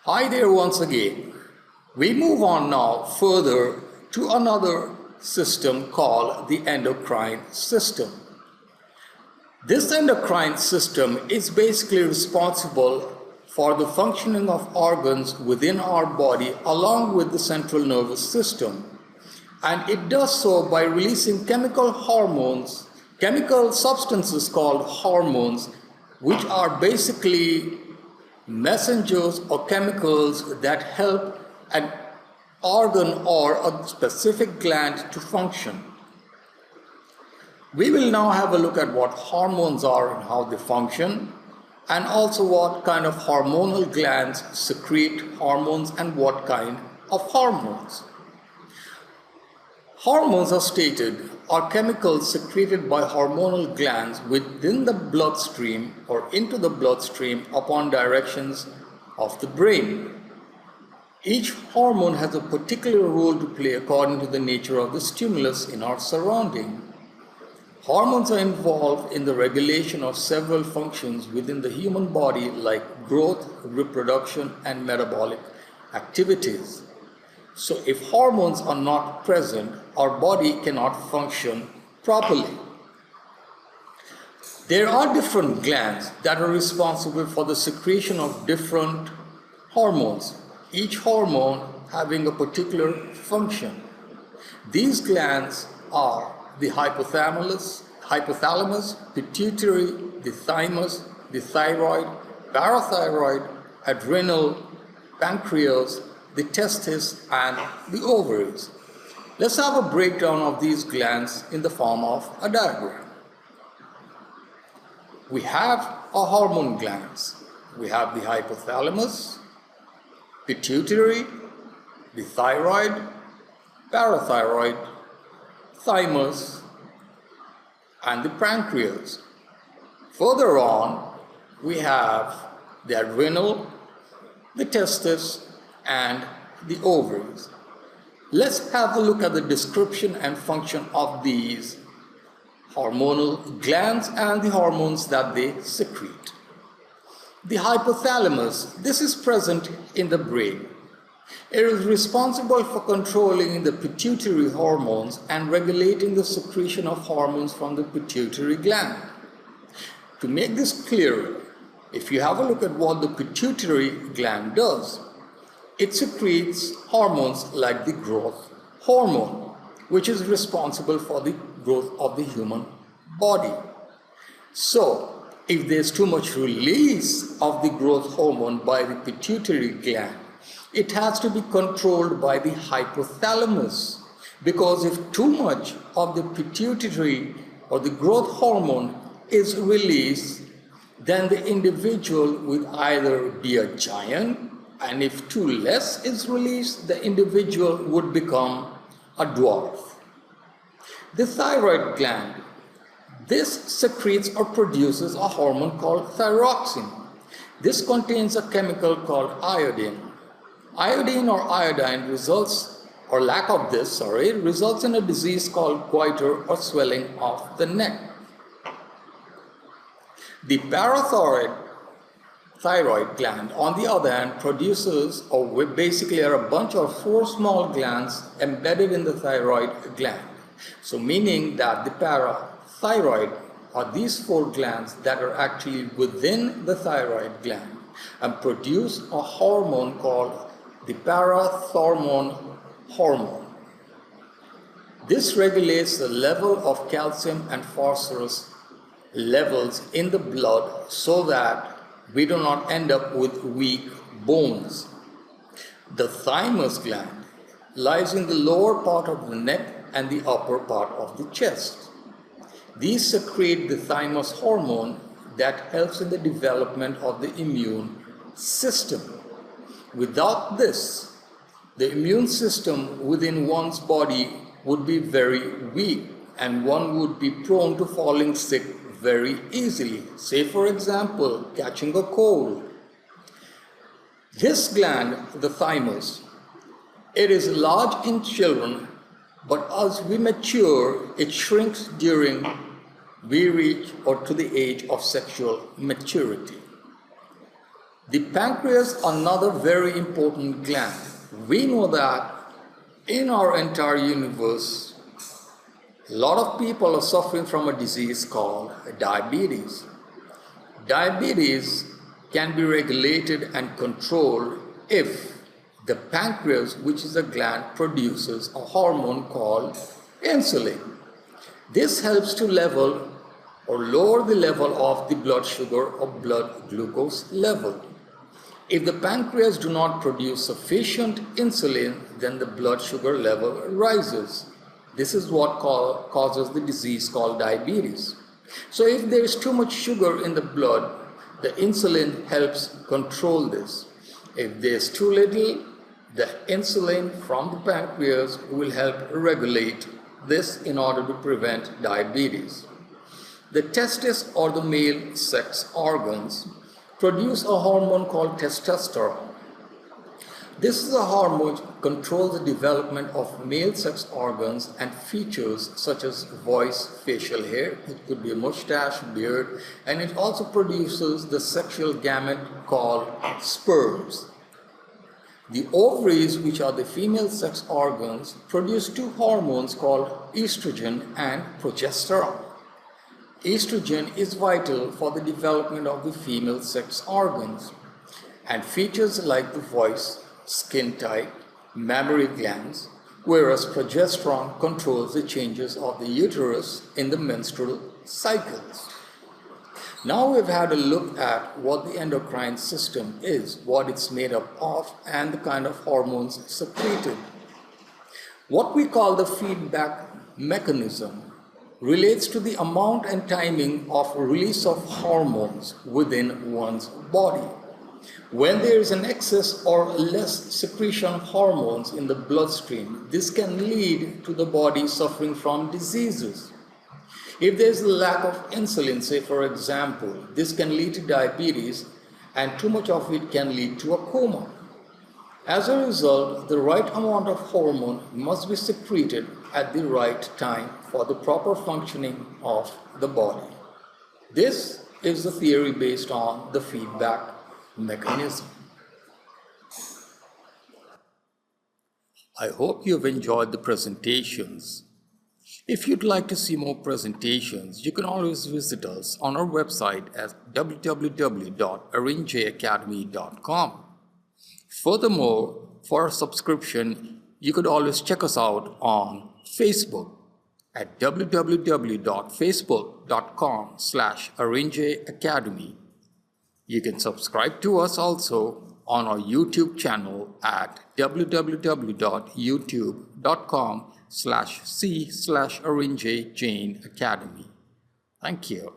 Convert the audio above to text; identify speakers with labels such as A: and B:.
A: Hi there once again. We move on now further to another system called the endocrine system. This endocrine system is basically responsible for the functioning of organs within our body along with the central nervous system. And it does so by releasing chemical substances called hormones, which are basically messengers or chemicals that help an organ or a specific gland to function. We will now have a look at what hormones are and how they function, and also what kind of hormonal glands secrete hormones and what kind of hormones. Hormones are chemicals secreted by hormonal glands within the bloodstream or into the bloodstream upon directions of the brain. Each hormone has a particular role to play according to the nature of the stimulus in our surrounding. Hormones are involved in the regulation of several functions within the human body like growth, reproduction, and metabolic activities. So if hormones are not present, our body cannot function properly. There are different glands that are responsible for the secretion of different hormones, each hormone having a particular function. These glands are the hypothalamus, pituitary, the thymus, the thyroid, parathyroid, adrenal, pancreas, the testes, and the ovaries. Let's have a breakdown of these glands in the form of a diagram. We have our hormone glands. We have the hypothalamus, pituitary, the thyroid, parathyroid, thymus, and the pancreas. Further on, we have the adrenal, the testes, and the ovaries. Let's have a look at the description and function of these hormonal glands and the hormones that they secrete. The hypothalamus, this is present in the brain. It is responsible for controlling the pituitary hormones and regulating the secretion of hormones from the pituitary gland. To make this clearer, if you have a look at what the pituitary gland does, it secretes hormones like the growth hormone, which is responsible for the growth of the human body. So, if there's too much release of the growth hormone by the pituitary gland, it has to be controlled by the hypothalamus, because if too much of the pituitary or the growth hormone is released, then the individual will either be a giant, and if too less is released, the individual would become a dwarf. The thyroid gland, this secretes or produces a hormone called thyroxine. This contains a chemical called iodine. Iodine or iodine results in a disease called goiter or swelling of the neck. The parathyroid gland, on the other hand, produces, or basically are a bunch of 4 small glands embedded in the thyroid gland. So meaning that the parathyroid are these 4 glands that are actually within the thyroid gland and produce a hormone called the parathyroid hormone. This regulates the level of calcium and phosphorus levels in the blood so that we do not end up with weak bones. The thymus gland lies in the lower part of the neck and the upper part of the chest. These secrete the thymus hormone that helps in the development of the immune system. Without this, the immune system within one's body would be very weak and one would be prone to falling sick very easily. Say for example, catching a cold. This gland, the thymus, it is large in children, but as we mature, it shrinks during we reach or to the age of sexual maturity. The pancreas, another very important gland. We know that in our entire universe, a lot of people are suffering from a disease called diabetes. Diabetes can be regulated and controlled if the pancreas, which is a gland, produces a hormone called insulin. This helps to level or lower the level of the blood sugar or blood glucose level. If the pancreas do not produce sufficient insulin, then the blood sugar level rises. This is what causes the disease called diabetes. So if there is too much sugar in the blood, the insulin helps control this. If there is too little, the insulin from the pancreas will help regulate this in order to prevent diabetes. The testes, or the male sex organs, produce a hormone called testosterone. This is a hormone that controls the development of male sex organs and features such as voice, facial hair, it could be a mustache, beard, and it also produces the sexual gamete called sperms. The ovaries, which are the female sex organs, produce two hormones called estrogen and progesterone. Estrogen is vital for the development of the female sex organs, and features like the voice, skin type, mammary glands, whereas progesterone controls the changes of the uterus in the menstrual cycles. Now we've had a look at what the endocrine system is, what it's made up of, and the kind of hormones secreted. What we call the feedback mechanism relates to the amount and timing of release of hormones within one's body. When there is an excess or less secretion of hormones in the bloodstream, this can lead to the body suffering from diseases. If there is a lack of insulin, say for example, this can lead to diabetes, and too much of it can lead to a coma. As a result, the right amount of hormone must be secreted at the right time for the proper functioning of the body. This is the theory based on the feedback mechanism. I hope you've enjoyed the presentations. If you'd like to see more presentations, you can always visit us on our website at www.arrangeacademy.com. Furthermore, for a subscription, you could always check us out on Facebook at www.facebook.com/arrangeacademy. You can subscribe to us also on our YouTube channel at www.youtube.com/c/arrangeajaneacademy. Thank you.